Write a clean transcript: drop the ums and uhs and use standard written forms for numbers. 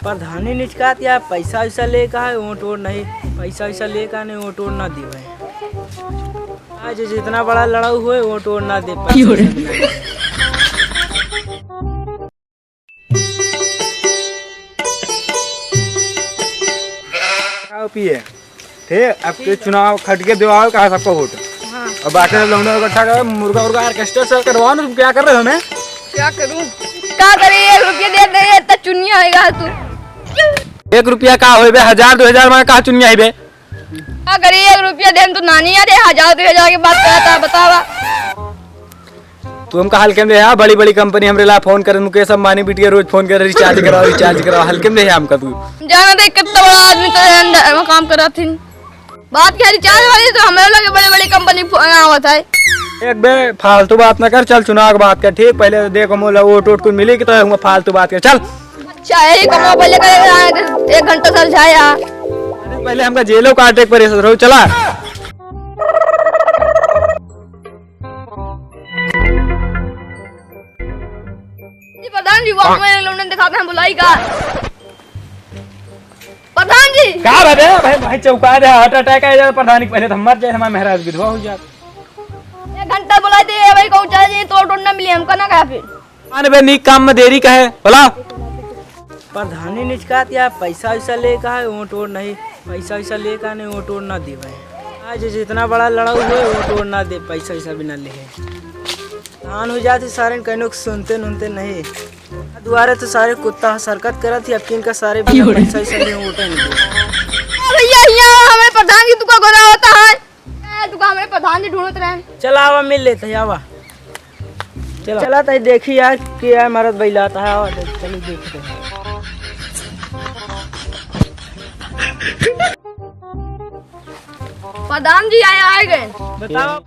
प्रधानी निचकात या पैसा वैसा लेकर है वोट वोट नहीं, पैसा वैसा लेकर नहीं वोट वोट ना दिए। आज जितना बड़ा लड़ाऊ हुए वोट वोट ना दे पिए ठीक। अब के चुनाव खटके दिवाओ कहा सबको वोट। और बाकी लौंडे इकट्ठा कर मुर्गा उर्गा ऑर्केस्ट्रा से करवाओ ना। तुम क्या कर रहे हो? मैं क्या करूं? क्या करे? 1 रुपया दे दे इतना चुनिया होएगा तू। 1 रुपया का होए बे? 1000-2000 में कहा चुनिया है बे? क्या करे? 1 रुपया दे तो नानी यार 1000-2000 की बात करता है। बतावा तू हमका हल्के में है। बड़ी बड़ी कंपनी हमरे ला फोन करे, मुकेश अंबानी बिटिया रोज फोन करे रिचार्ज कराओ हल्के में है हमका। तू जाना दे कितना बड़ा आदमी तो अंदर में काम कर रहा थी। बात क्या रिचार्ज वाली तो हमें लगे बड़ी बड़ी कंपनी आवत है। एक बे फालतू बात ना कर, चल चुनाव की बात कर ठीक। पहले देखो मोला वोट वोट कुछ मिली कि तो हम फालतू बात कर चल। अच्छा यही कमा पहले करे 1 घंटा चल जाया। पहले हमका जेलों काटे पर रहो चला। प्रधान जी वक्त में लोगों ने दिखाते हैं बुलाई का। प्रधान जी क्या बात है भाई? भाई चौका दे हार्ट अटैक आ जाए प्रधानी पहले तो हम मर जाए, हमारे महाराज विधवा हो जाए। 1 घंटा बुलाए थे भाई को चाहिए तो टोटना मिली हमका ना कहा फिर। अरे बे नीक काम में देरी का है बोला। प्रधानी निचकात या पैसा वैसा लेकर है वोट वोट नहीं, पैसा वैसा लेकर नहीं वोट वोट ना दिए। आज जितना बड़ा लड़ाऊ हुए वोट वोट ना दे पैसा वैसा बिना ले धान हो जाते सारे कहने सुनते नुनते नहीं। दुआरे तो सारे कुत्ता सरकत करा थी, अब इनका सारे बिना पैसा वैसा नहीं वोट नहीं दे। भैया यहाँ हमें प्रधान जी तुका गोरा होता है। तुका हमें प्रधान जी ढूंढते रहे। चला आवा मिल लेते आवा। चला तो देखी यार क्या मरद बैलाता है। आवा चलो देखते हैं। प्रधान जी आए गए। बताओ